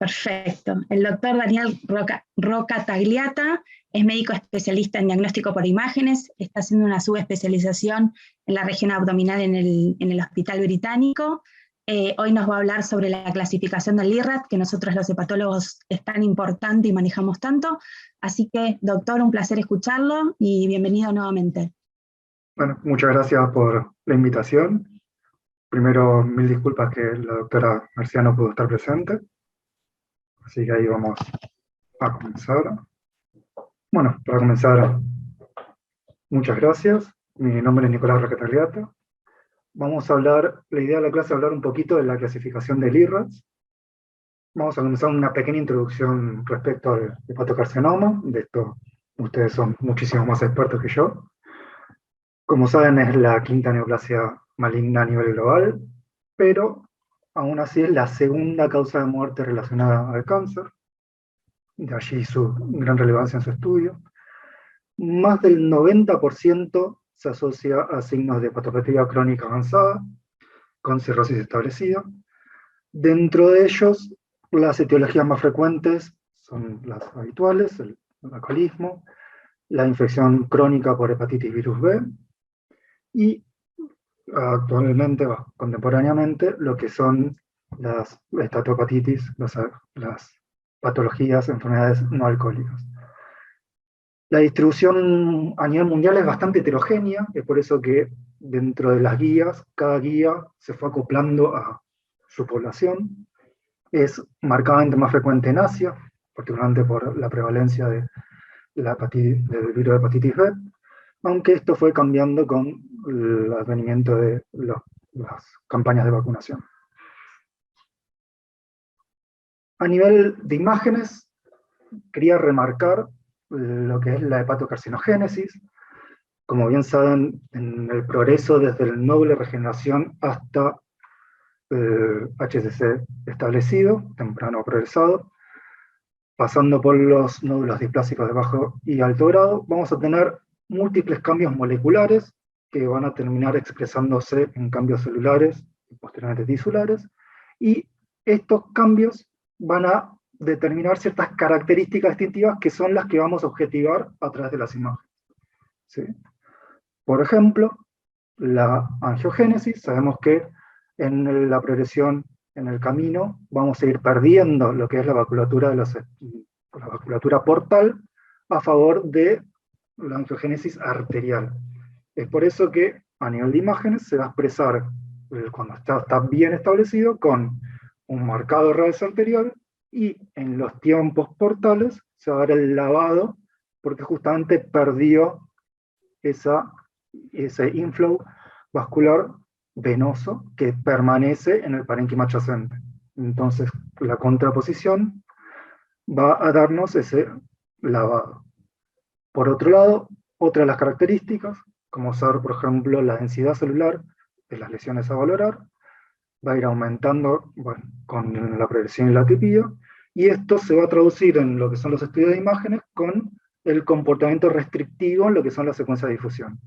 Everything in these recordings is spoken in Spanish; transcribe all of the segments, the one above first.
Perfecto. El doctor Daniel Roca Tagliata es médico especialista en diagnóstico por imágenes, está haciendo una subespecialización en la región abdominal en el Hospital Británico. Hoy nos va a hablar sobre la clasificación del IRAD, que nosotros los hepatólogos es tan importante y manejamos tanto. Así que, doctor, un placer escucharlo y bienvenido nuevamente. Bueno, muchas gracias por la invitación. Primero, mil disculpas que la doctora García no pudo estar presente. Así que ahí vamos a comenzar. Bueno, para comenzar, muchas gracias. Mi nombre es Nicolás Roca Tagliata. Vamos a hablar, la idea de la clase es hablar un poquito de la clasificación del IRADS. Vamos a comenzar una pequeña introducción respecto al hepatocarcinoma. De esto ustedes son muchísimo más expertos que yo. Como saben, es la quinta neoplasia maligna a nivel global, pero aún así es la segunda causa de muerte relacionada al cáncer. De allí su gran relevancia en su estudio. Más del 90% se asocia a signos de hepatopatía crónica avanzada, con cirrosis establecida. Dentro de ellos, las etiologías más frecuentes son las habituales, el alcoholismo, la infección crónica por hepatitis virus B, y actualmente, contemporáneamente, lo que son las estatohepatitis, las patologías, enfermedades no alcohólicas. La distribución a nivel mundial es bastante heterogénea, es por eso que dentro de las guías, cada guía se fue acoplando a su población. Es marcadamente más frecuente en Asia, particularmente por la prevalencia del virus de hepatitis B, aunque esto fue cambiando con el advenimiento de las campañas de vacunación. A nivel de imágenes, quería remarcar lo que es la hepatocarcinogénesis. Como bien saben, en el progreso desde el nódulo de regeneración hasta HCC establecido, temprano o progresado, pasando por los nódulos displásicos de bajo y alto grado, vamos a tener múltiples cambios moleculares que van a terminar expresándose en cambios celulares y posteriormente tisulares, y estos cambios van a determinar ciertas características distintivas que son las que vamos a objetivar a través de las imágenes. ¿Sí? Por ejemplo, la angiogénesis, sabemos que en la progresión en el camino vamos a ir perdiendo lo que es la vasculatura, la vasculatura portal a favor de la angiogénesis arterial. Es por eso que a nivel de imágenes se va a expresar, cuando está bien establecido, con un marcado RAS arterial, y en los tiempos portales se va a dar el lavado, porque justamente perdió ese inflow vascular venoso que permanece en el parénquima adyacente. Entonces, la contraposición va a darnos ese lavado. Por otro lado, otra de las características, como ser, por ejemplo, la densidad celular de las lesiones a valorar, va a ir aumentando, bueno, con la progresión y la atipia, y esto se va a traducir en lo que son los estudios de imágenes con el comportamiento restrictivo en lo que son las secuencias de difusión.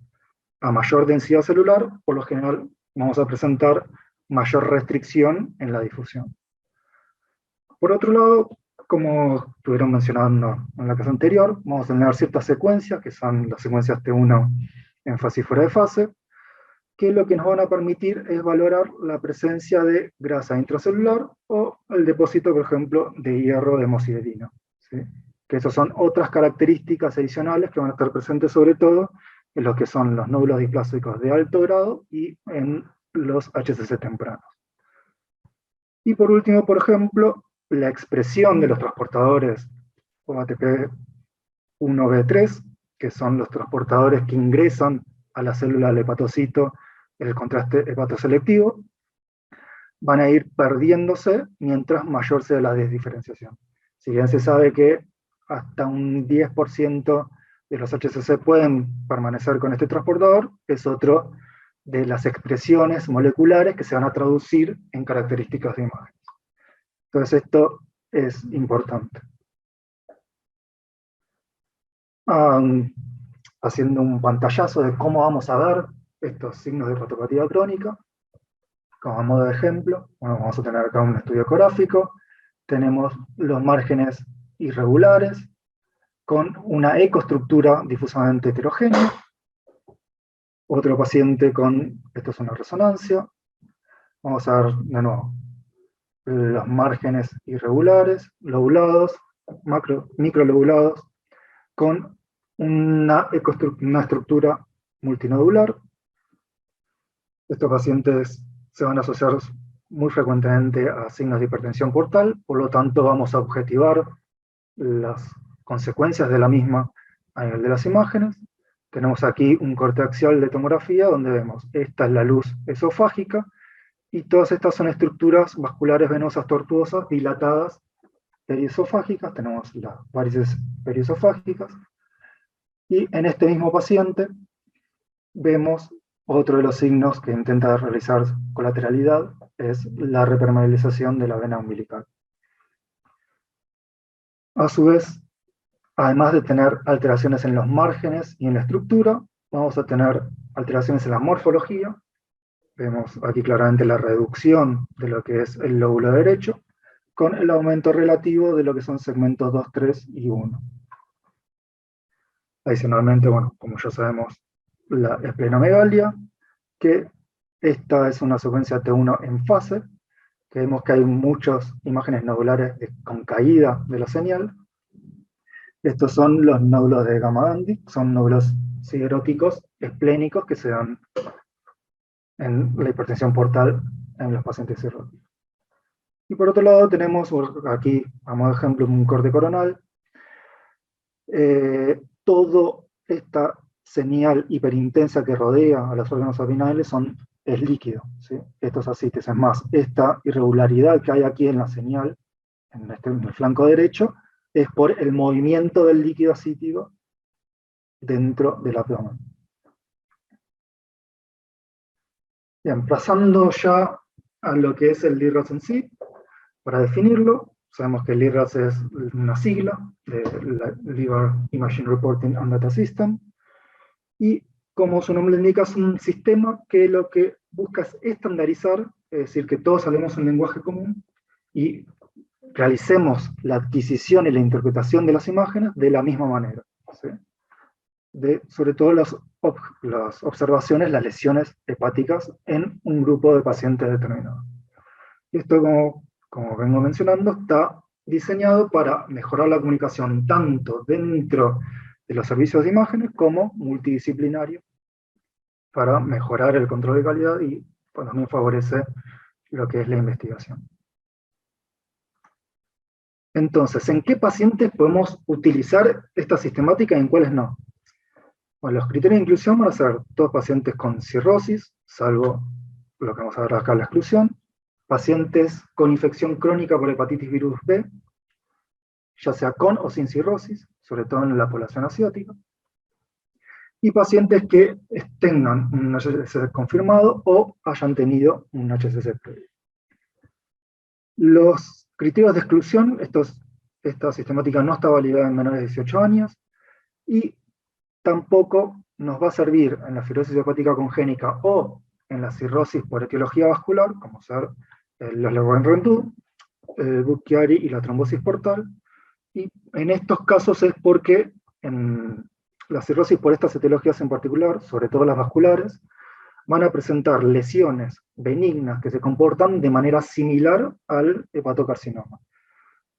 A mayor densidad celular, por lo general, vamos a presentar mayor restricción en la difusión. Por otro lado, como estuvieron mencionando en la clase anterior, vamos a tener ciertas secuencias, que son las secuencias T1 en fase y fuera de fase, que lo que nos van a permitir es valorar la presencia de grasa intracelular o el depósito, por ejemplo, de hierro de hemosiderina. ¿Sí? Que esas son otras características adicionales que van a estar presentes sobre todo en lo que son los nódulos displásicos de alto grado y en los HCC tempranos. Y por último, por ejemplo, la expresión de los transportadores OATP1B3, que son los transportadores que ingresan a la célula del hepatocito en el contraste hepatoselectivo, van a ir perdiéndose mientras mayor sea la desdiferenciación. Si bien se sabe que hasta un 10% de los HCC pueden permanecer con este transportador, es otro de las expresiones moleculares que se van a traducir en características de imagen. Entonces esto es importante. Haciendo un pantallazo de cómo vamos a ver estos signos de hepatopatía crónica, como modo de ejemplo, bueno, vamos a tener acá un estudio ecográfico, tenemos los márgenes irregulares, con una ecoestructura difusamente heterogénea. Otro paciente con, esto es una resonancia. Vamos a ver de nuevo los márgenes irregulares, lobulados, microlobulados, con una estructura multinodular. Estos pacientes se van a asociar muy frecuentemente a signos de hipertensión portal, por lo tanto vamos a objetivar las consecuencias de la misma a nivel de las imágenes. Tenemos aquí un corte axial de tomografía donde vemos, esta es la luz esofágica, y todas estas son estructuras vasculares venosas tortuosas dilatadas periesofágicas, tenemos las varices periesofágicas, y en este mismo paciente vemos otro de los signos que intenta realizar colateralidad, es la repermeabilización de la vena umbilical. A su vez, además de tener alteraciones en los márgenes y en la estructura, vamos a tener alteraciones en la morfología. Vemos aquí claramente la reducción de lo que es el lóbulo derecho, con el aumento relativo de lo que son segmentos 2, 3 y 1. Adicionalmente, bueno, como ya sabemos, la esplenomegalia, que esta es una secuencia T1 en fase, que vemos que hay muchas imágenes nodulares con caída de la señal. Estos son los nódulos de Gamma-Dandy, son nódulos sideróticos esplénicos que se dan en la hipertensión portal en los pacientes cirróticos. Y por otro lado tenemos aquí, a modo de ejemplo, un corte coronal. Todo esta señal hiperintensa que rodea a los órganos abdominales es líquido, ¿sí? Estos ascites. Es más, esta irregularidad que hay aquí en la señal, en el flanco derecho, es por el movimiento del líquido ascítico dentro del abdomen. Bien, pasando ya a lo que es el LIRAS en sí, para definirlo, sabemos que el LIRAS es una sigla de la Liver Imaging Reporting and Data System, y como su nombre indica, es un sistema que lo que busca es estandarizar, es decir, que todos hablemos un lenguaje común, y realicemos la adquisición y la interpretación de las imágenes de la misma manera, ¿sí? Sobre todo las observaciones, las lesiones hepáticas en un grupo de pacientes determinados. Y esto, como vengo mencionando, está diseñado para mejorar la comunicación tanto dentro de los servicios de imágenes como multidisciplinario, para mejorar el control de calidad y pues, también favorece lo que es la investigación. Entonces, ¿en qué pacientes podemos utilizar esta sistemática y en cuáles no? Bueno, los criterios de inclusión van a ser todos pacientes con cirrosis, salvo lo que vamos a ver acá, la exclusión, pacientes con infección crónica por hepatitis virus B, ya sea con o sin cirrosis, sobre todo en la población asiática, y pacientes que tengan un HCC confirmado o hayan tenido un HCC previo. Los criterios de exclusión, esta sistemática no está validada en menores de 18 años, y tampoco nos va a servir en la fibrosis hepática congénica o en la cirrosis por etiología vascular, como ser los Leroy-Rendu, el Buch-Chiari y la trombosis portal, y en estos casos es porque en la cirrosis por estas etiologías en particular, sobre todo las vasculares, van a presentar lesiones benignas que se comportan de manera similar al hepatocarcinoma.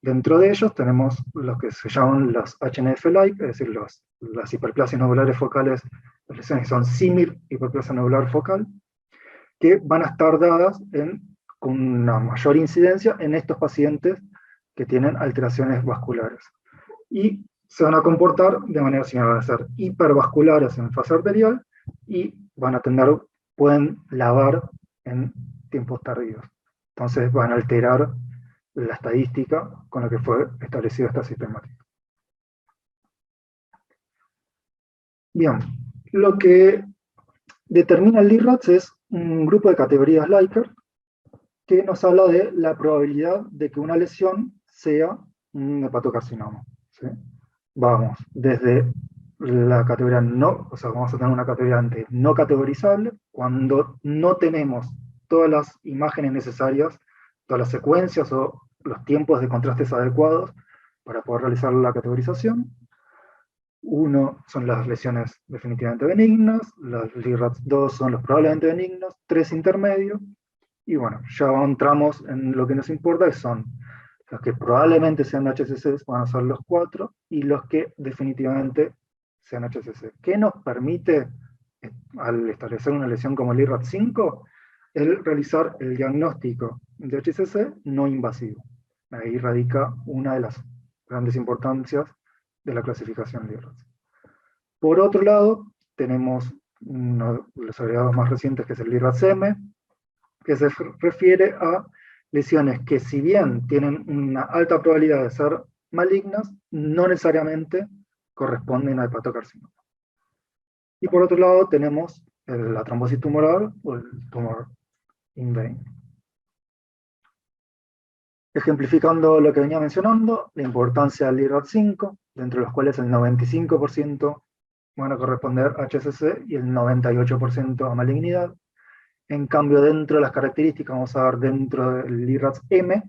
Dentro de ellos tenemos los que se llaman las HNF-like, es decir, las hiperplasias nodulares focales, las lesiones que son símil hiperplasia nodular focal, que van a estar dadas con una mayor incidencia en estos pacientes que tienen alteraciones vasculares. Y se van a comportar de manera similar, van a ser hipervasculares en fase arterial y pueden lavar en tiempos tardíos. Entonces van a alterar la estadística con la que fue establecida esta sistemática. Bien, lo que determina el LIRADS es un grupo de categorías Likert que nos habla de la probabilidad de que una lesión sea un hepatocarcinoma, ¿sí? Vamos desde la categoría no, o sea, vamos a tener una categoría ante no categorizable, cuando no tenemos todas las imágenes necesarias, todas las secuencias o los tiempos de contrastes adecuados para poder realizar la categorización. Uno son las lesiones definitivamente benignas, los LIRADS 2 son los probablemente benignos, 3 intermedios, y bueno, ya entramos en lo que nos importa, que son los que probablemente sean HCC, van a ser los 4, y los que definitivamente sean HCC. ¿Qué nos permite, al establecer una lesión como el LIRADS 5, el realizar el diagnóstico de HCC no invasivo? Ahí radica una de las grandes importancias de la clasificación LIRADS. Por otro lado, tenemos uno de los agregados más recientes, que es el LIRADS-M, que se refiere a lesiones que, si bien tienen una alta probabilidad de ser malignas, no necesariamente corresponden a hepatocarcinoma. Y por otro lado tenemos la trombosis tumoral o el tumor in vein. Ejemplificando lo que venía mencionando, la importancia del LIRADS 5, dentro de los cuales el 95% van a corresponder a HCC y el 98% a malignidad. En cambio, dentro de las características, vamos a ver dentro del LIRADS-M,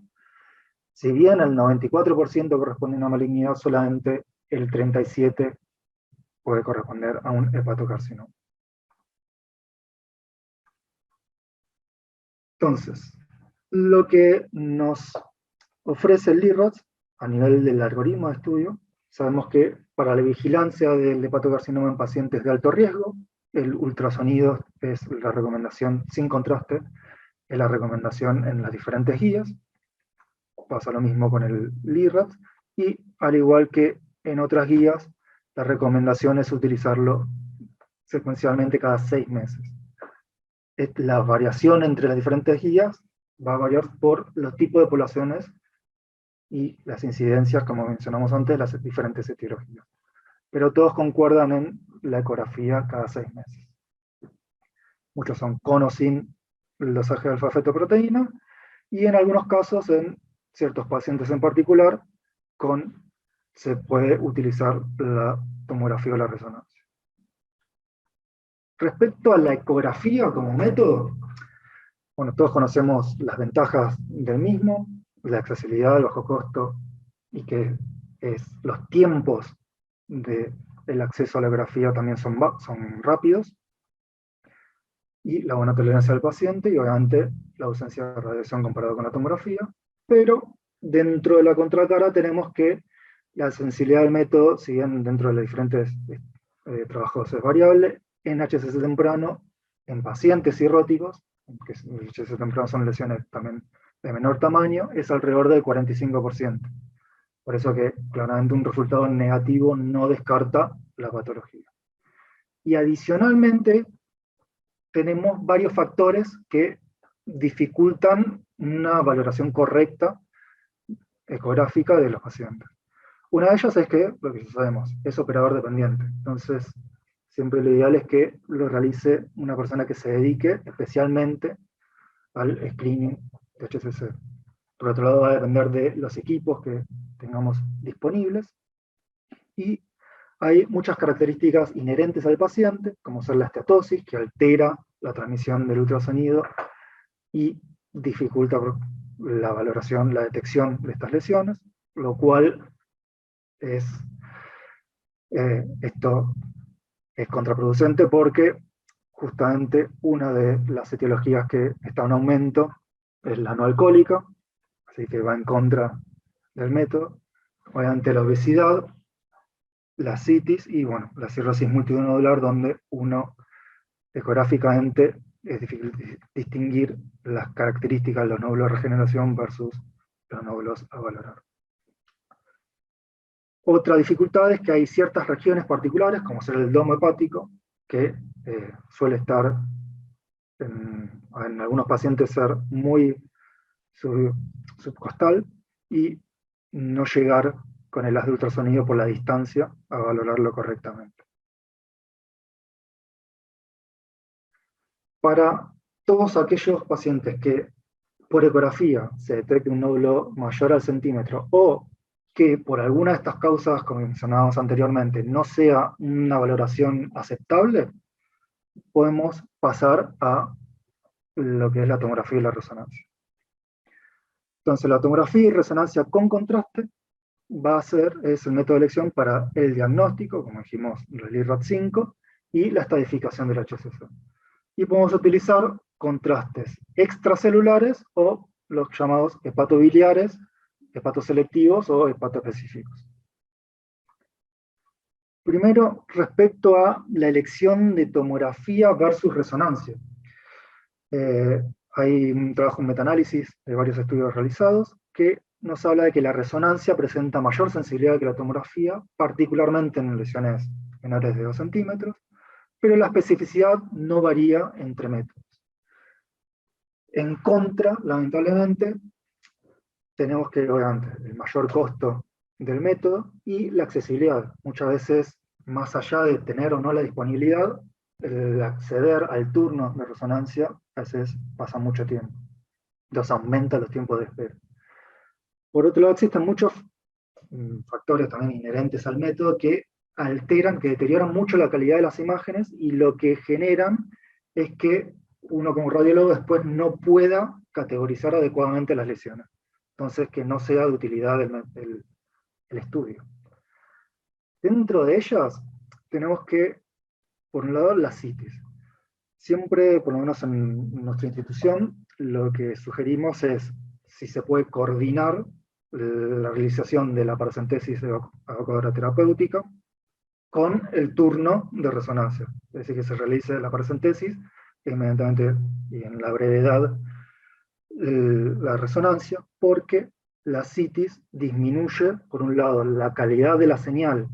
si bien el 94% corresponde a una malignidad, solamente el 37% puede corresponder a un hepatocarcinoma. Entonces, lo que nos ofrece el LIRADS a nivel del algoritmo de estudio, sabemos que para la vigilancia del hepatocarcinoma en pacientes de alto riesgo, el ultrasonido es la recomendación sin contraste, es la recomendación en las diferentes guías. Pasa lo mismo con el LIRADS, y al igual que en otras guías, la recomendación es utilizarlo secuencialmente cada 6 meses. La variación entre las diferentes guías va a variar por los tipos de poblaciones y las incidencias, como mencionamos antes, de las diferentes etiologías. Pero todos concuerdan en la ecografía cada 6 meses. Muchos son con o sin el dosaje de alfa-fetoproteína, y en algunos casos, en ciertos pacientes en particular, se puede utilizar la tomografía o la resonancia. Respecto a la ecografía como método, bueno, todos conocemos las ventajas del mismo, la accesibilidad, el bajo costo, y que los tiempos del acceso a la ecografía también son rápidos, y la buena tolerancia del paciente, y obviamente la ausencia de radiación comparado con la tomografía. Pero dentro de la contracara tenemos que la sensibilidad del método, si bien dentro de los diferentes trabajos es variable, en HCC temprano, en pacientes cirróticos, que el HCC temprano son lesiones también de menor tamaño, es alrededor del 45%. Por eso que claramente un resultado negativo no descarta la patología. Y adicionalmente, tenemos varios factores que dificultan una valoración correcta ecográfica de los pacientes. Una de ellas es que, lo que ya sabemos, es operador dependiente. Entonces, siempre lo ideal es que lo realice una persona que se dedique especialmente al screening de HCC. Por otro lado, va a depender de los equipos que tengamos disponibles, y hay muchas características inherentes al paciente, como ser la esteatosis, que altera la transmisión del ultrasonido y dificulta la valoración, la detección de estas lesiones, lo cual esto es contraproducente, porque justamente una de las etiologías que está en aumento es la no alcohólica, así que va en contra del método. Obviamente la obesidad, la citis y bueno, la cirrosis multinodular, donde uno ecográficamente es difícil distinguir las características de los nódulos de regeneración versus los nódulos a valorar. Otra dificultad es que hay ciertas regiones particulares, como ser el domo hepático, que suele estar en algunos pacientes ser muy subcostal, y no llegar con el haz de ultrasonido por la distancia a valorarlo correctamente. Para todos aquellos pacientes que por ecografía se detecte un nódulo mayor al centímetro, o que por alguna de estas causas, como mencionábamos anteriormente, no sea una valoración aceptable, podemos pasar a lo que es la tomografía y la resonancia. Entonces la tomografía y resonancia con contraste es el método de elección para el diagnóstico, como dijimos, el IRAD5, y la estadificación del HCC. Y podemos utilizar contrastes extracelulares o los llamados hepatobiliares, hepatoselectivos o hepatoespecíficos. Primero, respecto a la elección de tomografía versus resonancia. Hay un trabajo, un metaanálisis de varios estudios realizados, que nos habla de que la resonancia presenta mayor sensibilidad que la tomografía, particularmente en lesiones menores de 2 centímetros, pero la especificidad no varía entre métodos. En contra, lamentablemente, tenemos que, obviamente, el mayor costo del método y la accesibilidad. Muchas veces, más allá de tener o no la disponibilidad, el acceder al turno de resonancia a veces pasa mucho tiempo. Entonces aumenta los tiempos de espera. Por otro lado, existen muchos factores también inherentes al método que deterioran mucho la calidad de las imágenes, y lo que generan es que uno como radiólogo después no pueda categorizar adecuadamente las lesiones. Entonces, que no sea de utilidad el estudio. Dentro de ellas, tenemos que, por un lado, las CITES. Siempre, por lo menos en nuestra institución, lo que sugerimos es si se puede coordinar la realización de la paracentesis evocadora terapéutica con el turno de resonancia. Es decir, que se realice la paracentesis inmediatamente y en la brevedad la resonancia, porque la CITES disminuye, por un lado, la calidad de la señal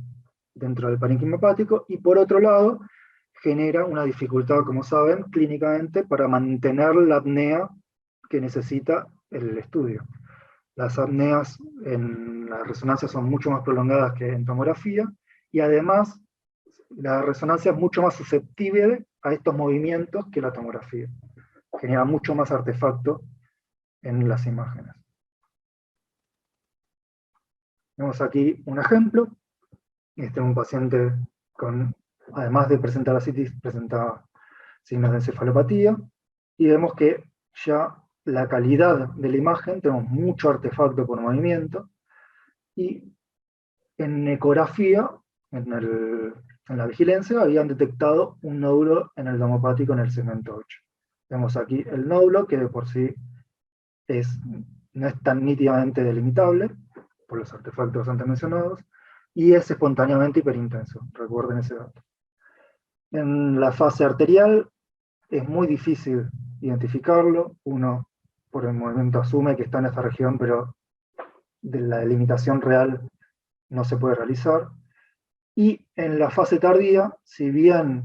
dentro del parénquima hepático, y por otro lado, genera una dificultad, como saben, clínicamente, para mantener la apnea que necesita el estudio. Las apneas en la resonancia son mucho más prolongadas que en tomografía, y además la resonancia es mucho más susceptible a estos movimientos que la tomografía. Genera mucho más artefacto en las imágenes. Vemos aquí un ejemplo. Este es un paciente con, además de presentar ascitis, presenta signos de encefalopatía, y vemos que ya la calidad de la imagen, tenemos mucho artefacto por movimiento, y en ecografía, en la vigilancia, habían detectado un nódulo en el domo hepático en el segmento 8. Vemos aquí el nódulo, que de por sí no es tan nítidamente delimitable, por los artefactos antes mencionados, y es espontáneamente hiperintenso, recuerden ese dato. En la fase arterial es muy difícil identificarlo, uno por el movimiento asume que está en esta región, pero de la delimitación real no se puede realizar. Y en la fase tardía, si bien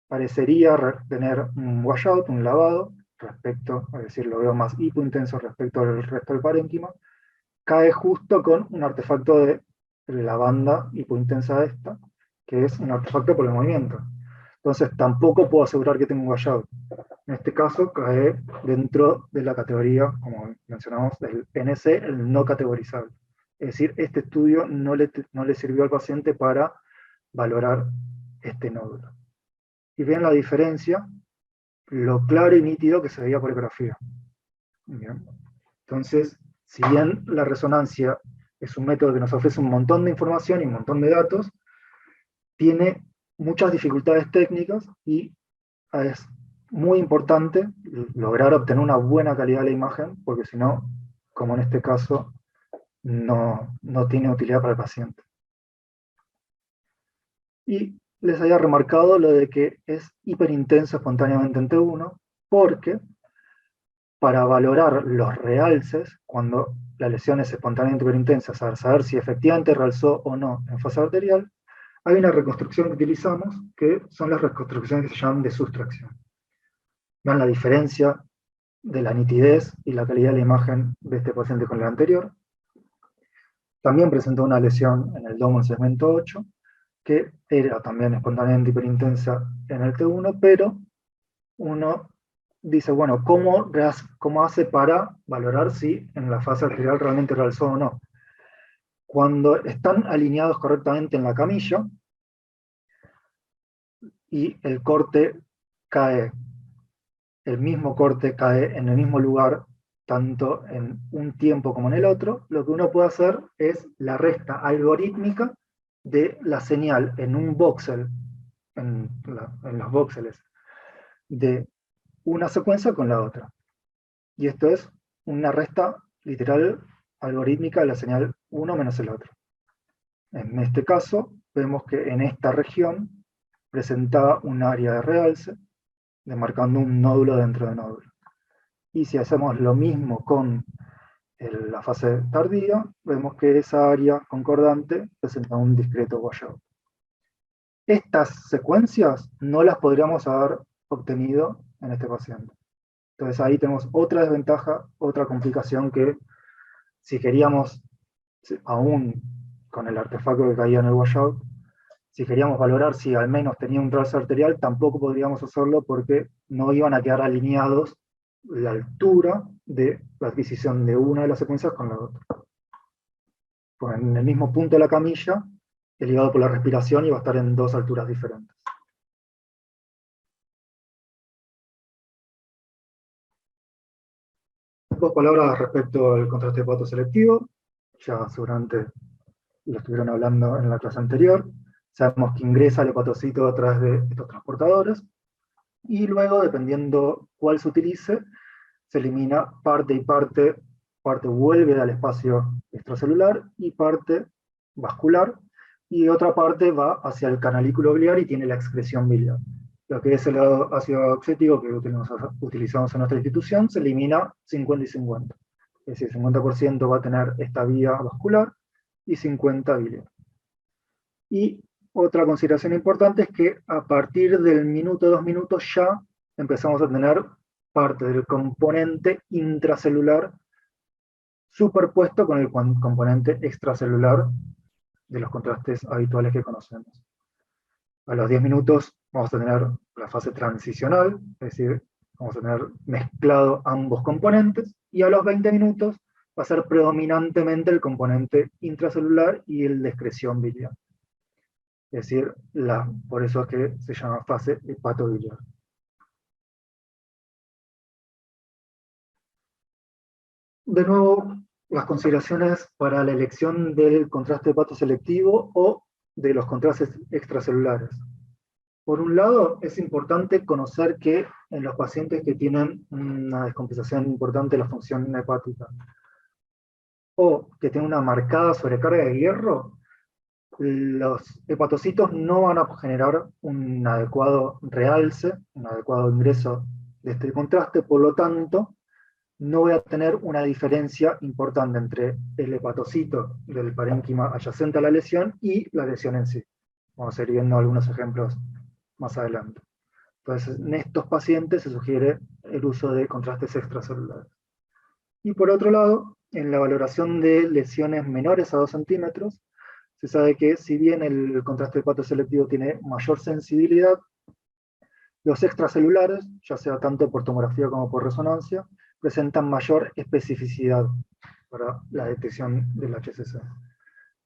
parecería tener un washout, un lavado, respecto, es decir, lo veo más hipointenso respecto al resto del parénquima, cae justo con un artefacto de la banda hipointensa esta, que es un artefacto por el movimiento. Entonces tampoco puedo asegurar que tengo un washout. En este caso cae dentro de la categoría, como mencionamos, del NC, el no categorizable. Es decir, este estudio no le sirvió al paciente para valorar este nódulo. Y ven la diferencia, lo claro y nítido que se veía por ecografía. Bien. Entonces, si bien la resonancia es un método que nos ofrece un montón de información y un montón de datos, tiene muchas dificultades técnicas, y es muy importante lograr obtener una buena calidad de la imagen, porque si no, como en este caso, no tiene utilidad para el paciente. Y les había remarcado lo de que es hiperintenso espontáneamente en T1, porque para valorar los realces, cuando la lesión es espontáneamente hiperintensa, saber si efectivamente realzó o no en fase arterial, hay una reconstrucción que utilizamos, que son las reconstrucciones que se llaman de sustracción. Vean la diferencia de la nitidez y la calidad de la imagen de este paciente con la anterior. También presentó una lesión en el domo en segmento 8, que era también espontáneamente hiperintensa en el T1, pero uno dice, bueno, ¿cómo hace para valorar si en la fase arterial realmente realzó o no? Cuando están alineados correctamente en la camilla, y el mismo corte cae en el mismo lugar tanto en un tiempo como en el otro, lo que uno puede hacer es la resta algorítmica de la señal en un voxel, en los voxeles, de una secuencia con la otra. Y esto es una resta literal algorítmica de la señal uno menos el otro. En este caso, vemos que en esta región presentaba un área de realce, demarcando un nódulo dentro de nódulo. Y si hacemos lo mismo con la fase tardía, vemos que esa área concordante presenta un discreto washout. Estas secuencias no las podríamos haber obtenido en este paciente. Entonces ahí tenemos otra desventaja, otra complicación que si queríamos, aún con el artefacto que caía en el washout, si queríamos valorar si al menos tenía un realce arterial, tampoco podríamos hacerlo porque no iban a quedar alineados la altura de la adquisición de una de las secuencias con la otra. Pues en el mismo punto de la camilla, el hígado por la respiración iba a estar en dos alturas diferentes. Dos palabras respecto al contraste hepatoselectivo, ya seguramente lo estuvieron hablando en la clase anterior. Sabemos que ingresa el hepatocito a través de estos transportadores, y luego, dependiendo cuál se utilice, se elimina parte y parte vuelve al espacio extracelular y parte vascular, y otra parte va hacia el canalículo biliar y tiene la excreción biliar. Lo que es el ácido oxítico que utilizamos en nuestra institución se elimina 50 y 50. Es decir, 50% va a tener esta vía vascular y 50 biliar. Y otra consideración importante es que a partir del minuto, 2 minutos, ya empezamos a tener parte del componente intracelular superpuesto con el componente extracelular de los contrastes habituales que conocemos. A los 10 minutos vamos a tener la fase transicional, es decir, vamos a tener mezclado ambos componentes, y a los 20 minutos va a ser predominantemente el componente intracelular y el de excreción biliar. Es decir, por eso es que se llama fase hepatobiliar. De nuevo, las consideraciones para la elección del contraste hepatoselectivo o de los contrastes extracelulares. Por un lado, es importante conocer que en los pacientes que tienen una descompensación importante de la función hepática o que tienen una marcada sobrecarga de hierro, los hepatocitos no van a generar un adecuado realce, un adecuado ingreso de este contraste, por lo tanto, no voy a tener una diferencia importante entre el hepatocito del parénquima adyacente a la lesión y la lesión en sí. Vamos a ir viendo algunos ejemplos más adelante. Entonces, en estos pacientes se sugiere el uso de contrastes extracelulares. Y por otro lado, en la valoración de lesiones menores a 2 centímetros, se sabe que si bien el contraste hepatoselectivo tiene mayor sensibilidad, los extracelulares, ya sea tanto por tomografía como por resonancia, presentan mayor especificidad para la detección del HCC.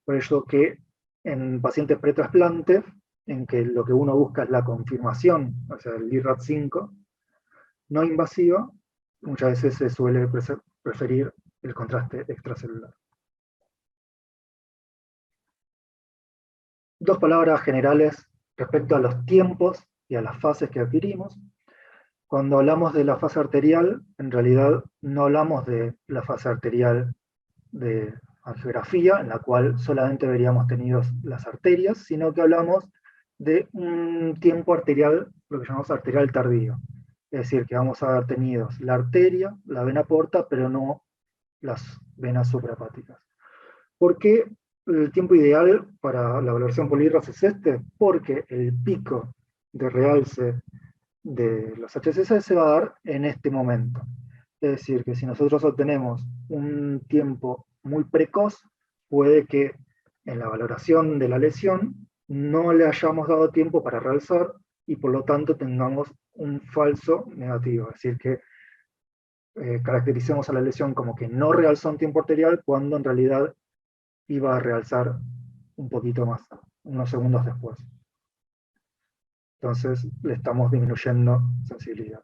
Por ello que en pacientes pretrasplante, en que lo que uno busca es la confirmación, o sea, el IRAD5, no invasiva, muchas veces se suele preferir el contraste extracelular. Dos palabras generales respecto a los tiempos y a las fases que adquirimos. Cuando hablamos de la fase arterial, en realidad no hablamos de la fase arterial de angiografía, en la cual solamente veríamos tenidos las arterias, sino que hablamos de un tiempo arterial, lo que llamamos arterial tardío. Es decir, que vamos a haber tenido la arteria, la vena porta, pero no las venas suprahepáticas. ¿Por qué el tiempo ideal para la valoración por IRRAS es este? Porque el pico de realce de los HCC se va a dar en este momento. Es decir, que si nosotros obtenemos un tiempo muy precoz, puede que en la valoración de la lesión no le hayamos dado tiempo para realzar y por lo tanto tengamos un falso negativo. Es decir, que caractericemos a la lesión como que no realzó en tiempo arterial cuando en realidad iba a realzar un poquito más, unos segundos después. Entonces le estamos disminuyendo sensibilidad.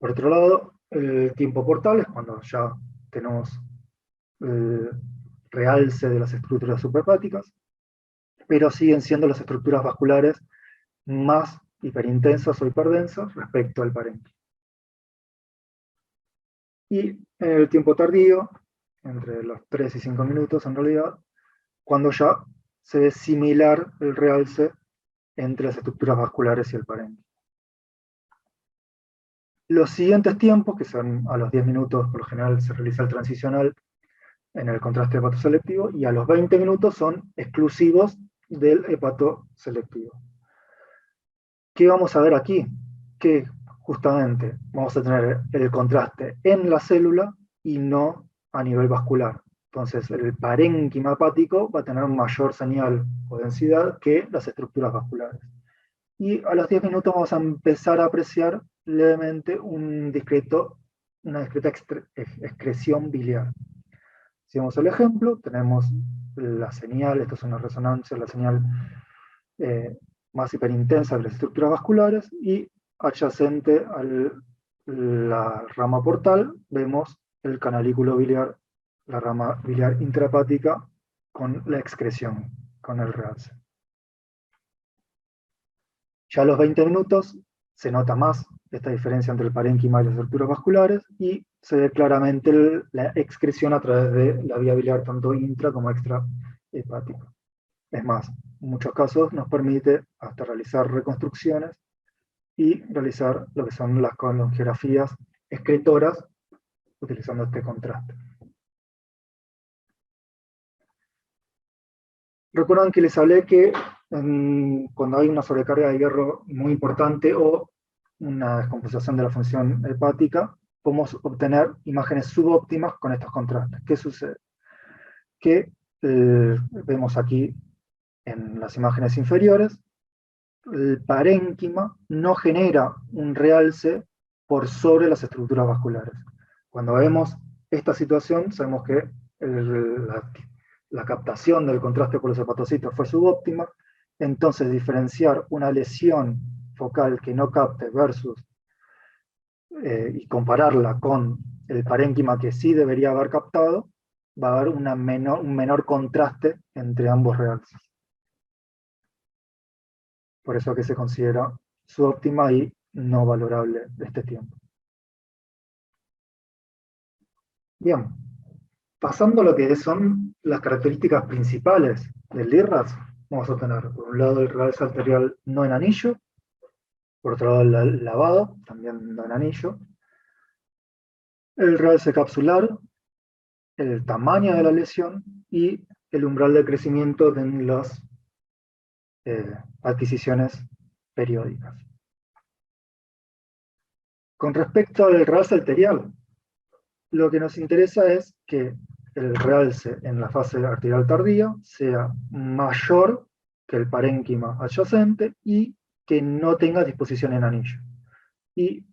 Por otro lado, el tiempo portal es cuando ya tenemos el realce de las estructuras suprahepáticas, pero siguen siendo las estructuras vasculares más hiperintensas o hiperdensas respecto al parénquima. Y en el tiempo tardío, entre los 3 y 5 minutos en realidad, cuando ya se ve similar el realce entre las estructuras vasculares y el parénquima. Los siguientes tiempos, que son a los 10 minutos, por lo general se realiza el transicional en el contraste hepatoselectivo, y a los 20 minutos son exclusivos del hepatoselectivo. ¿Qué vamos a ver aquí? Que justamente vamos a tener el contraste en la célula y no a nivel vascular. Entonces el parénquima hepático va a tener mayor señal o densidad que las estructuras vasculares. Y a los 10 minutos vamos a empezar a apreciar levemente una discreta excreción biliar. Si vemos el ejemplo, tenemos la señal, esto es una resonancia, la señal más hiperintensa de las estructuras vasculares, y adyacente a la rama portal vemos el canalículo biliar, la rama biliar intrahepática con la excreción, con el realce. Ya a los 20 minutos se nota más esta diferencia entre el parénquima y las estructuras vasculares, y se ve claramente la excreción a través de la vía biliar tanto intra como extrahepática. Es más, en muchos casos nos permite hasta realizar reconstrucciones y realizar lo que son las colongiografías excretoras utilizando este contraste. Recuerdan que les hablé que cuando hay una sobrecarga de hierro muy importante o una descompensación de la función hepática, podemos obtener imágenes subóptimas con estos contrastes. ¿Qué sucede? Que vemos aquí en las imágenes inferiores, el parénquima no genera un realce por sobre las estructuras vasculares. Cuando vemos esta situación, sabemos que la captación del contraste por los hepatocitos fue subóptima, entonces diferenciar una lesión focal que no capte versus y compararla con el parénquima que sí debería haber captado, va a haber un menor contraste entre ambos realces. Por eso que se considera subóptima y no valorable de este tiempo. Bien, pasando a lo que son las características principales del LIRRAS, vamos a tener por un lado el realce arterial no en anillo, por otro lado el lavado, también no en anillo, el realce capsular, el tamaño de la lesión y el umbral de crecimiento de las adquisiciones periódicas. Con respecto al realce arterial, lo que nos interesa es que el realce en la fase arterial tardía sea mayor que el parénquima adyacente y que no tenga disposición en anillo. Y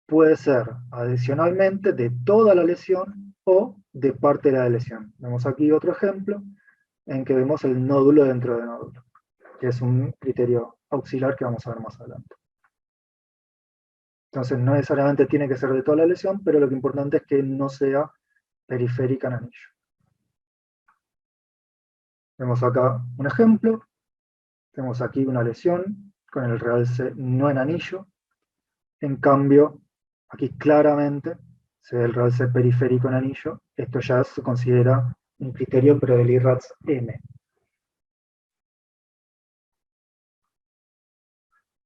puede ser adicionalmente de toda la lesión o de parte de la lesión. Vemos aquí otro ejemplo en que vemos el nódulo dentro del nódulo, que es un criterio auxiliar que vamos a ver más adelante. Entonces no necesariamente tiene que ser de toda la lesión, pero lo que importante es que no sea periférica en anillo. Vemos acá un ejemplo, tenemos aquí una lesión con el realce no en anillo, en cambio, aquí claramente se ve el realce periférico en anillo, esto ya se considera un criterio pero del LIRRADS M.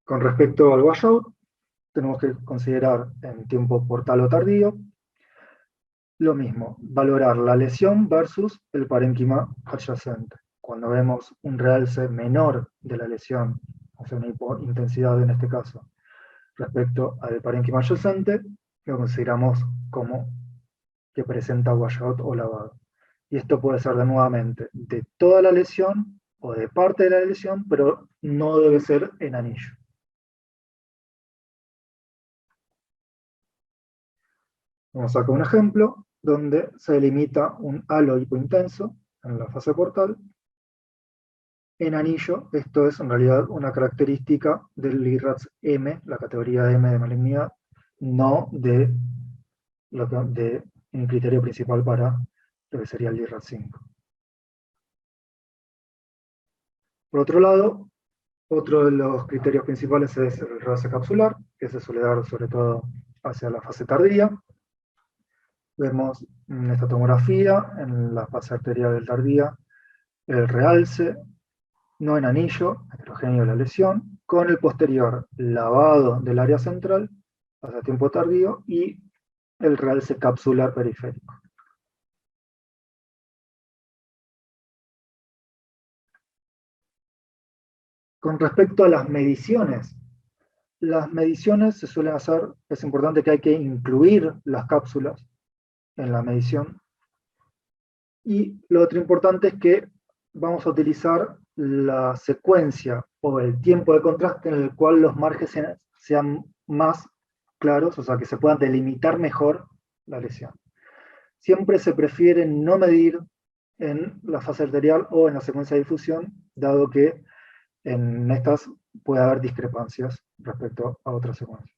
Con respecto al washout, tenemos que considerar en tiempo portal o tardío, lo mismo, valorar la lesión versus el parénquima adyacente. Cuando vemos un realce menor de la lesión, o sea, una hipointensidad en este caso, respecto al parénquima adyacente, lo consideramos como que presenta washout o lavado. Y esto puede ser nuevamente de toda la lesión o de parte de la lesión, pero no debe ser en anillo. Vamos acá un ejemplo donde se delimita un halo hipointenso en la fase portal. En anillo, esto es en realidad una característica del LIRRADS M, la categoría M de malignidad, no de un criterio principal para lo que sería el IRAD 5. Por otro lado, otro de los criterios principales es el realce capsular, que se suele dar sobre todo hacia la fase tardía. Vemos en esta tomografía, en la fase arterial tardía, el realce no en anillo, heterogéneo de la lesión, con el posterior lavado del área central hacia tiempo tardío y el realce capsular periférico. Con respecto a las mediciones se suelen hacer, es importante que hay que incluir las cápsulas en la medición. Y lo otro importante es que vamos a utilizar la secuencia o el tiempo de contraste en el cual los márgenes sean más claros, o sea, que se puedan delimitar mejor la lesión. Siempre se prefiere no medir en la fase arterial o en la secuencia de difusión, dado que en estas puede haber discrepancias respecto a otras secuencias.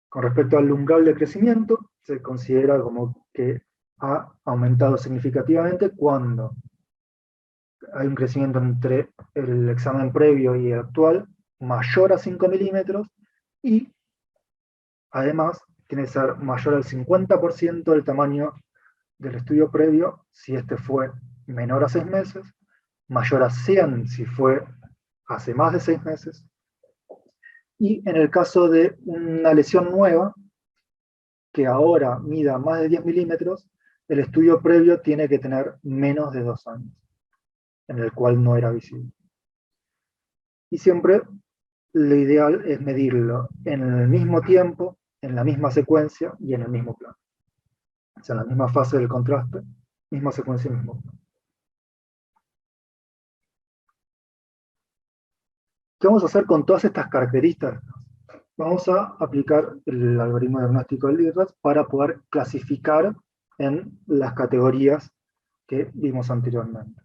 Con respecto al umbral de crecimiento, se considera como que ha aumentado significativamente cuando hay un crecimiento entre el examen previo y el actual mayor a 5 milímetros y además tiene que ser mayor al 50% del tamaño del estudio previo si este fue menor a 6 meses, mayor a 100 si fue hace más de 6 meses, y en el caso de una lesión nueva, que ahora mida más de 10 milímetros, el estudio previo tiene que tener menos de 2 años, en el cual no era visible. Y siempre lo ideal es medirlo en el mismo tiempo, en la misma secuencia y en el mismo plano. O sea, en la misma fase del contraste, misma secuencia y mismo plano. ¿Qué vamos a hacer con todas estas características? Vamos a aplicar el algoritmo diagnóstico del IRRAS para poder clasificar en las categorías que vimos anteriormente.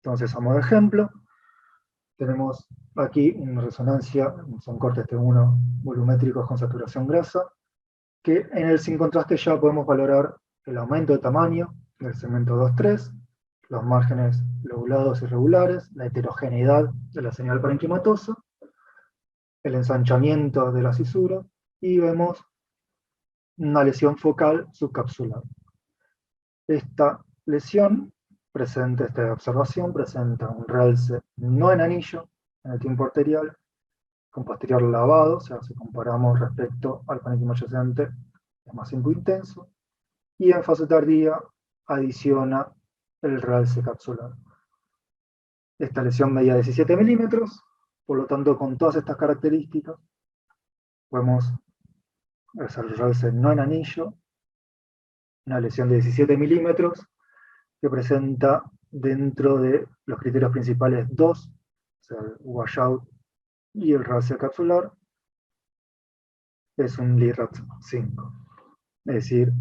Entonces, a modo de ejemplo, tenemos aquí una resonancia, son cortes T1 volumétricos con saturación grasa, que en el sin contraste ya podemos valorar el aumento de tamaño del segmento 2-3, los márgenes lobulados irregulares, la heterogeneidad de la señal parenquimatosa, el ensanchamiento de la cisura, y vemos una lesión focal subcapsular. Esta lesión presenta, esta observación presenta un realce no en anillo en el tiempo arterial, con posterior lavado, o sea, si comparamos respecto al parénquima adyacente, es más intenso, y en fase tardía adiciona el realce capsular. Esta lesión medía 17 milímetros, por lo tanto, con todas estas características, podemos hacer el realce no en anillo, una lesión de 17 milímetros, que presenta dentro de los criterios principales 2, o sea, el washout y el realce capsular, es un LIRAD 5. Es decir,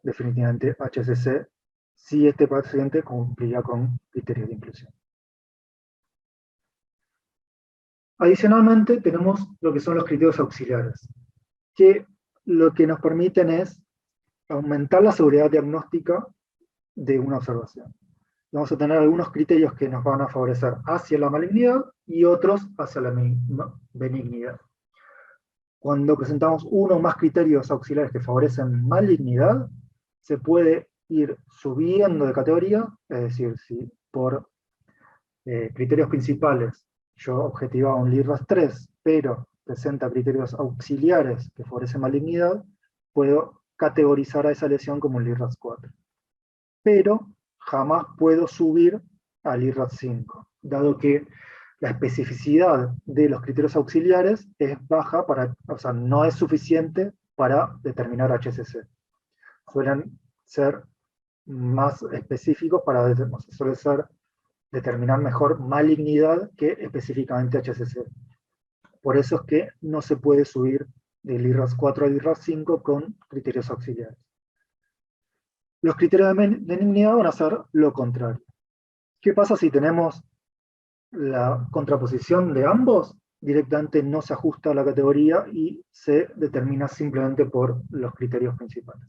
definitivamente HCC, si este paciente cumplía con criterios de inclusión. Adicionalmente, tenemos lo que son los criterios auxiliares, que lo que nos permiten es aumentar la seguridad diagnóstica de una observación. Vamos a tener algunos criterios que nos van a favorecer hacia la malignidad y otros hacia la benignidad. Cuando presentamos uno o más criterios auxiliares que favorecen malignidad, se puede ir subiendo de categoría, es decir, si por criterios principales yo objetivaba un LIRRAS 3, pero presenta criterios auxiliares que favorecen malignidad, puedo categorizar a esa lesión como un LIRRAS 4. Pero jamás puedo subir al IRRAS 5, dado que la especificidad de los criterios auxiliares es baja, o sea, no es suficiente para determinar HCC. Suelen ser más específicos suele ser determinar mejor malignidad que específicamente HCC. Por eso es que no se puede subir del IRRAS 4 al IRRAS 5 con criterios auxiliares. Los criterios de benignidad van a ser lo contrario. ¿Qué pasa si tenemos la contraposición de ambos directamente no se ajusta a la categoría y se determina simplemente por los criterios principales.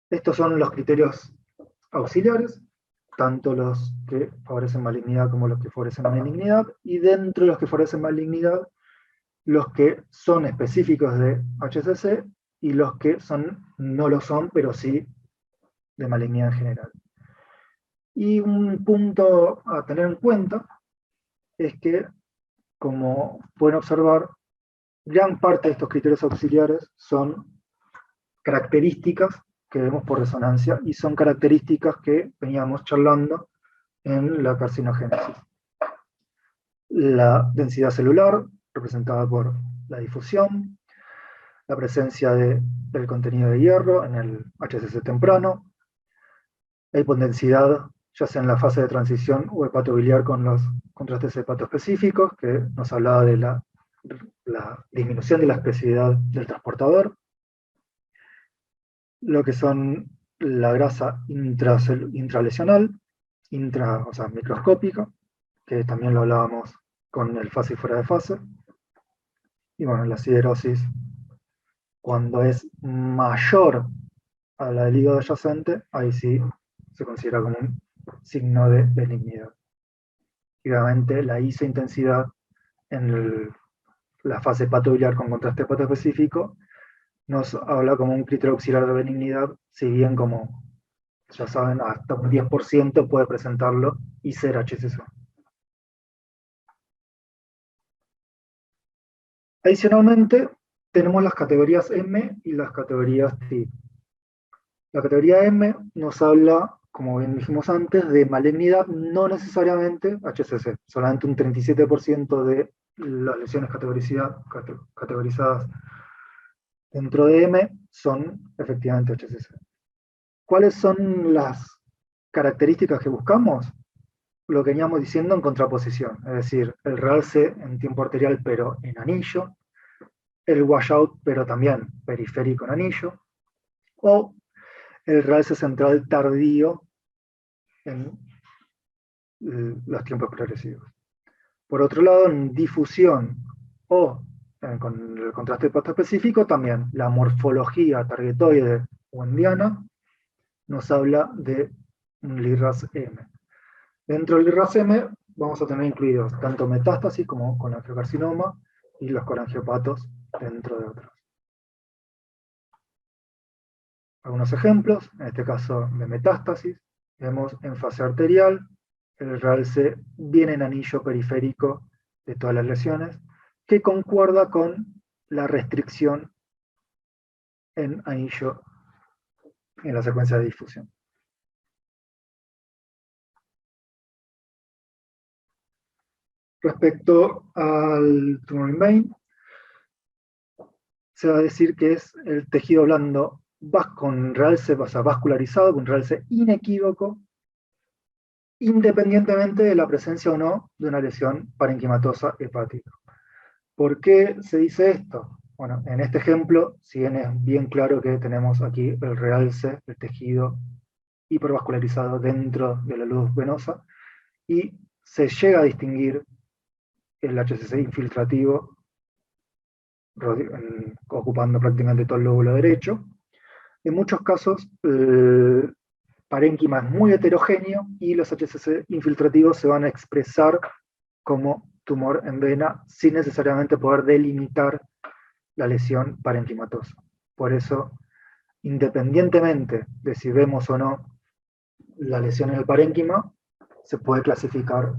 Estos son los criterios auxiliares, tanto los que favorecen malignidad como los que favorecen benignidad, y dentro de los que favorecen malignidad, los que son específicos de HCC y los que no lo son, pero sí de malignidad en general. Y un punto a tener en cuenta es que, como pueden observar, gran parte de estos criterios auxiliares son características que vemos por resonancia y son características que veníamos charlando en la carcinogénesis. La densidad celular, representada por la difusión, la presencia del contenido de hierro en el HCC temprano, la hipodensidad, ya sea en la fase de transición o hepatobiliar con los contrastes hepatoespecíficos, que nos hablaba de la disminución de la expresividad del transportador, lo que son la grasa intralesional, o sea, microscópica, que también lo hablábamos con el fase y fuera de fase, y bueno, la siderosis, cuando es mayor a la del hígado adyacente, ahí sí se considera como un signo de benignidad. Y obviamente la isointensidad en la fase hepatobiliar con contraste hepatoespecífico nos habla como un criterio auxiliar de benignidad, si bien, como ya saben, hasta un 10% puede presentarlo y ser HCC. Adicionalmente, tenemos las categorías M y las categorías T. La categoría M nos habla, como bien dijimos antes, de malignidad, no necesariamente HCC. Solamente un 37% de las lesiones categorizadas dentro de M son efectivamente HCC. ¿Cuáles son las características que buscamos? Lo que veníamos diciendo en contraposición, es decir, el realce en tiempo arterial pero en anillo, el washout pero también periférico en anillo, o el realce central tardío en los tiempos progresivos. Por otro lado, en difusión o con el contraste específico, también la morfología targetoide o endiana nos habla de un LIRAS M. Dentro del LIRAS M vamos a tener incluidos tanto metástasis como colangiocarcinoma y los colangiopatos, dentro de otros. Algunos ejemplos, en este caso de metástasis, vemos en fase arterial el realce bien en anillo periférico de todas las lesiones, que concuerda con la restricción en anillo en la secuencia de difusión. Respecto al tumor in vein, se va a decir que es el tejido blando con realce, o sea, vascularizado, con realce inequívoco, independientemente de la presencia o no de una lesión parenquimatosa hepática. ¿Por qué se dice esto? Bueno, en este ejemplo, si bien es bien claro que tenemos aquí el realce, el tejido hipervascularizado dentro de la luz venosa, y se llega a distinguir el HCC infiltrativo ocupando prácticamente todo el lóbulo derecho. En muchos casos, el parénquima es muy heterogéneo y los HCC infiltrativos se van a expresar como tumor en vena sin necesariamente poder delimitar la lesión parenquimatosa. Por eso, independientemente de si vemos o no la lesión en el parénquima, se puede clasificar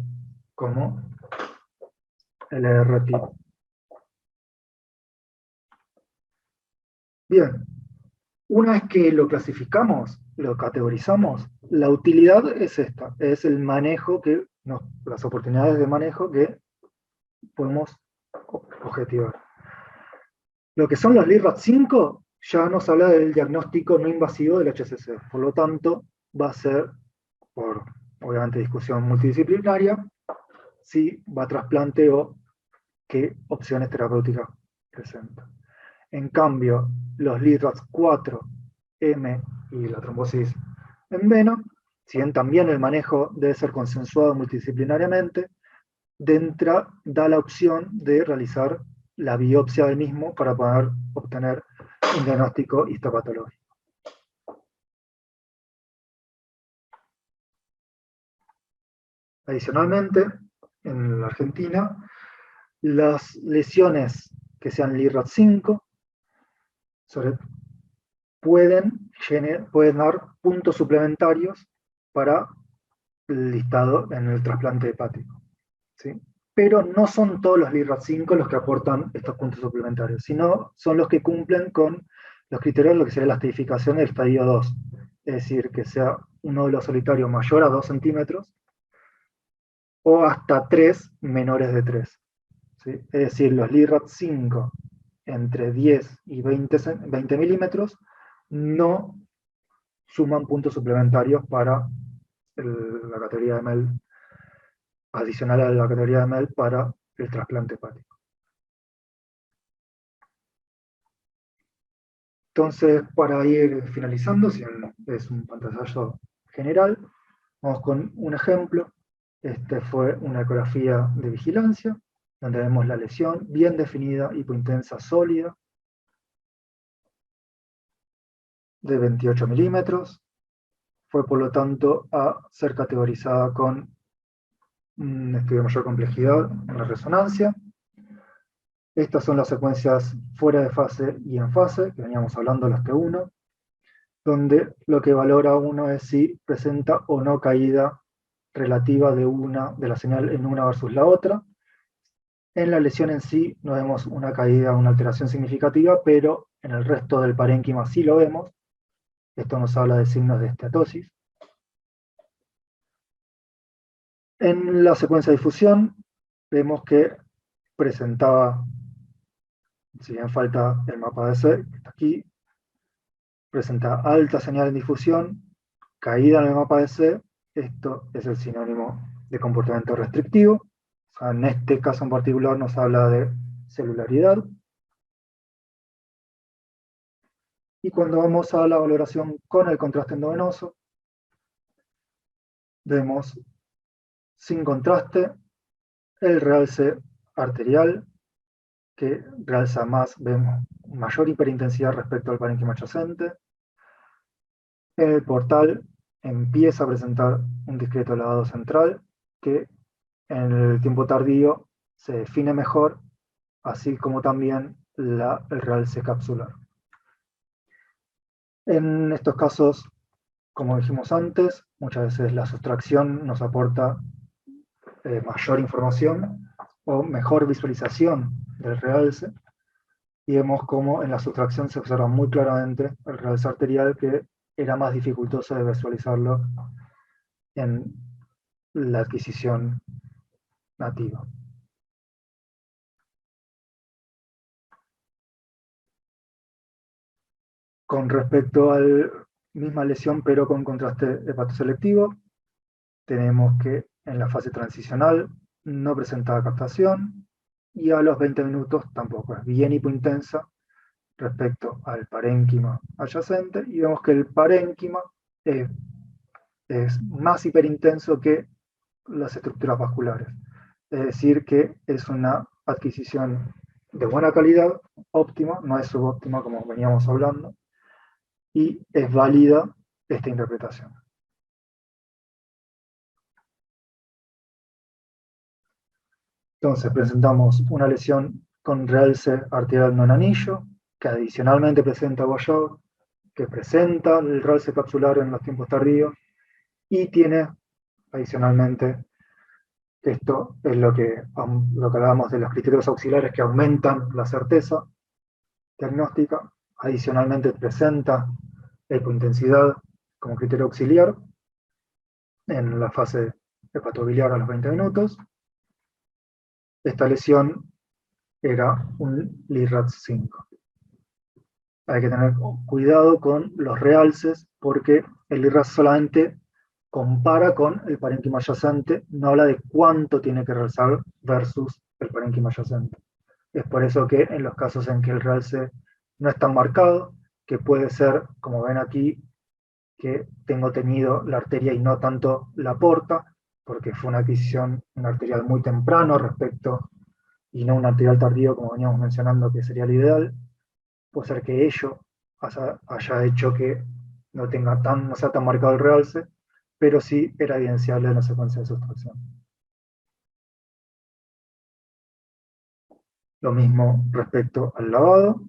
como LRT. Bien, una vez que lo clasificamos, lo categorizamos, la utilidad es esta, es el manejo las oportunidades de manejo que podemos objetivar. Lo que son los LIRAT5 ya nos habla del diagnóstico no invasivo del HCC, por lo tanto va a ser, por obviamente discusión multidisciplinaria, si va a trasplante o qué opciones terapéuticas presenta. En cambio, los LIRAT4, M y la trombosis en vena si bien también el manejo debe ser consensuado multidisciplinariamente, da la opción de realizar la biopsia del mismo para poder obtener un diagnóstico histopatológico. Adicionalmente, en la Argentina, las lesiones que sean LIRAD5 pueden dar puntos suplementarios para el listado en el trasplante hepático, ¿sí? Pero no son todos los LIRAD5 los que aportan estos puntos suplementarios, sino son los que cumplen con los criterios de lo que sería la estadificación del estadio 2, es decir, que sea un nódulo solitario mayor a 2 centímetros o hasta 3 menores de 3. ¿Sí? Es decir, los LIRAD5 entre 10 y 20 milímetros no suman puntos suplementarios para la categoría de MEL, adicional a la categoría de MEL para el trasplante hepático. Entonces, para ir finalizando, si es un pantallazo general, vamos con un ejemplo. Este fue una ecografía de vigilancia, donde vemos la lesión bien definida, hipointensa sólida, de 28 milímetros. Fue por lo tanto a ser categorizada con un estudio de mayor complejidad en la resonancia. Estas son las secuencias fuera de fase y en fase, que veníamos hablando de las T1, donde lo que valora uno es si presenta o no caída relativa de la señal en una versus la otra. En la lesión en sí no vemos una caída, una alteración significativa, pero en el resto del parénquima sí lo vemos. Esto nos habla de signos de esteatosis. En la secuencia de difusión vemos que presentaba, si bien falta el mapa de C, que está aquí, presenta alta señal en difusión, caída en el mapa de C. Esto es el sinónimo de comportamiento restrictivo. O sea, en este caso en particular nos habla de celularidad. Y cuando vamos a la valoración con el contraste endovenoso, vemos sin contraste el realce arterial, que realza más, vemos mayor hiperintensidad respecto al parénquima adyacente. El portal empieza a presentar un discreto lavado central, que en el tiempo tardío se define mejor, así como también el realce capsular. En estos casos, como dijimos antes, muchas veces la sustracción nos aporta mayor información o mejor visualización del realce, y vemos cómo en la sustracción se observa muy claramente el realce arterial, que era más dificultoso de visualizarlo en la adquisición nativa. Con respecto a la misma lesión, pero con contraste hepatoselectivo, tenemos que en la fase transicional no presentaba captación, y a los 20 minutos tampoco, es bien hipointensa respecto al parénquima adyacente, y vemos que el parénquima es más hiperintenso que las estructuras vasculares. Es decir, que es una adquisición de buena calidad, óptima, no es subóptima como veníamos hablando, y es válida esta interpretación. Entonces presentamos una lesión con realce arterial no en anillo, que adicionalmente presenta washout, que presenta el realce capsular en los tiempos tardíos, y tiene adicionalmente, esto es lo que hablábamos de los criterios auxiliares que aumentan la certeza diagnóstica, adicionalmente presenta hipointensidad como criterio auxiliar en la fase hepatobiliar a los 20 minutos. Esta lesión era un LIRAD5. Hay que tener cuidado con los realces, porque el LIRAD solamente compara con el parénquima adyacente, no habla de cuánto tiene que realzar versus el parénquima adyacente. Es por eso que en los casos en que el realce no es tan marcado, que puede ser, como ven aquí, que tengo tenido la arteria y no tanto la porta, porque fue una adquisición, un arterial muy temprano respecto, y no un arterial tardío, como veníamos mencionando, que sería lo ideal. Puede ser que ello haya hecho que no sea tan marcado el realce, pero sí era evidenciable en la secuencia de sustracción. Lo mismo respecto al lavado.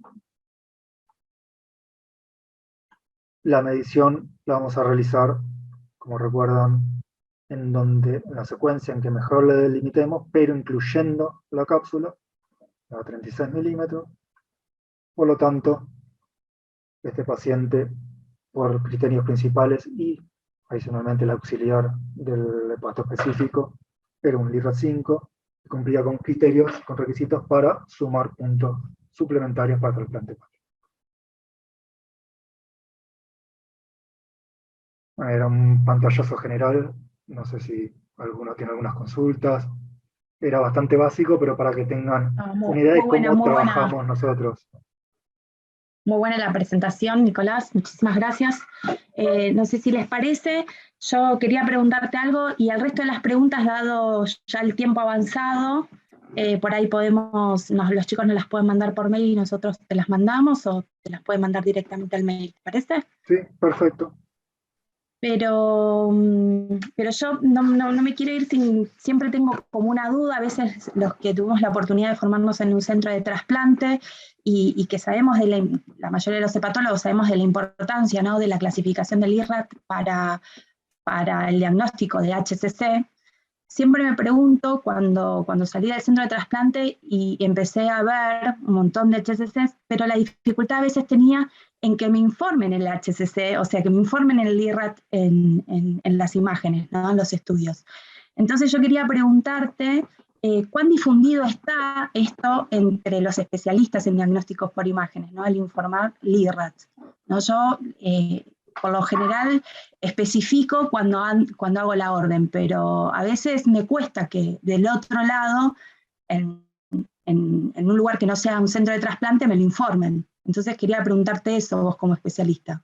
La medición la vamos a realizar, como recuerdan, en la secuencia en que mejor le delimitemos, pero incluyendo la cápsula, a 36 milímetros. Por lo tanto, este paciente, por criterios principales y adicionalmente el auxiliar del hepato específico, era un LIRAT 5, y cumplía con criterios, con requisitos para sumar puntos suplementarios para trasplante hepático. Era un pantallazo general, no sé si alguno tiene algunas consultas. Era bastante básico, pero para que tengan una idea de cómo trabajamos nosotros. Muy buena la presentación, Nicolás, muchísimas gracias. No sé si les parece, yo quería preguntarte algo y al resto de las preguntas, dado ya el tiempo avanzado, por ahí los chicos nos las pueden mandar por mail y nosotros te las mandamos o te las pueden mandar directamente al mail, ¿te parece? Sí, perfecto. Pero yo no me quiero ir siempre tengo como una duda, a veces los que tuvimos la oportunidad de formarnos en un centro de trasplante y que sabemos la mayoría de los hepatólogos sabemos de la importancia, ¿no?, de la clasificación del IRRAT para el diagnóstico de HCC. Siempre me pregunto, cuando salí del centro de trasplante y empecé a ver un montón de HCCs, pero la dificultad a veces tenía en que me informen el HCC, o sea, que me informen el IRRAT en las imágenes, ¿no?, en los estudios. Entonces yo quería preguntarte, ¿cuán difundido está esto entre los especialistas en diagnósticos por imágenes, ¿no?, el informar el IRRAT? ¿No? Yo, por lo general, especifico cuando hago la orden, pero a veces me cuesta que del otro lado, en un lugar que no sea un centro de trasplante, me lo informen. Entonces quería preguntarte eso vos como especialista.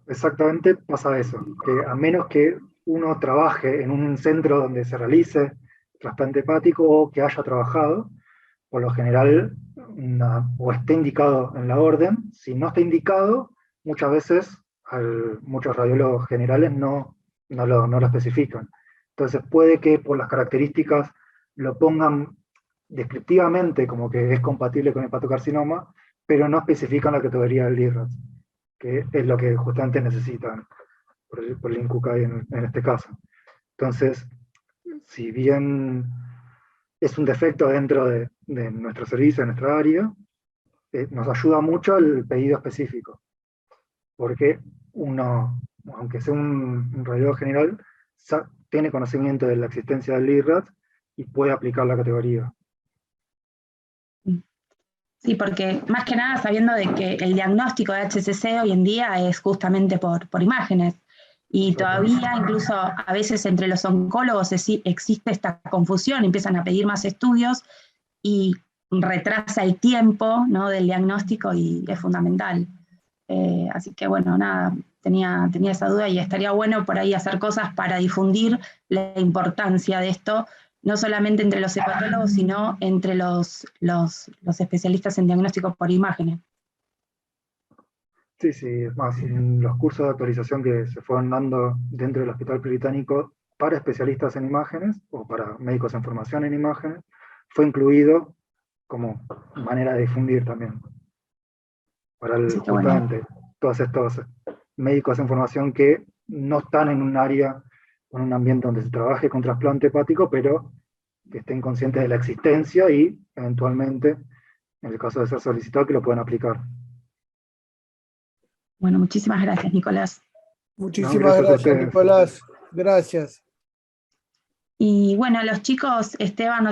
Exactamente pasa eso, que a menos que uno trabaje en un centro donde se realice trasplante hepático o que haya trabajado, por lo general, o esté indicado en la orden. Si no está indicado, muchas veces muchos radiólogos generales no lo especifican. Entonces puede que por las características lo pongan descriptivamente como que es compatible con hepatocarcinoma, pero no especifican la categoría del IRRAS, que es lo que justamente necesitan por el INCUCAI en este caso. Entonces, si bien es un defecto dentro de nuestro servicio, de nuestra área, nos ayuda mucho el pedido específico, porque uno, aunque sea un radiólogo general, tiene conocimiento de la existencia del IRRAT y puede aplicar la categoría. Sí, porque más que nada sabiendo de que el diagnóstico de HCC hoy en día es justamente por imágenes, y todavía incluso a veces entre los oncólogos existe esta confusión, empiezan a pedir más estudios y retrasa el tiempo, ¿no?, del diagnóstico y es fundamental. Así que bueno, nada, tenía esa duda y estaría bueno por ahí hacer cosas para difundir la importancia de esto, no solamente entre los hepatólogos, sino entre los especialistas en diagnóstico por imágenes. Sí, sí, es más, en los cursos de actualización que se fueron dando dentro del Hospital Británico para especialistas en imágenes o para médicos en formación en imágenes, fue incluido como manera de difundir también. Para justamente todos estos médicos en formación que no están en un área, en un ambiente donde se trabaje con trasplante hepático, pero que estén conscientes de la existencia y eventualmente, en el caso de ser solicitado, que lo puedan aplicar. Bueno, muchísimas gracias, Nicolás. Muchísimas gracias, Nicolás. Gracias. Y bueno, los chicos, Esteban,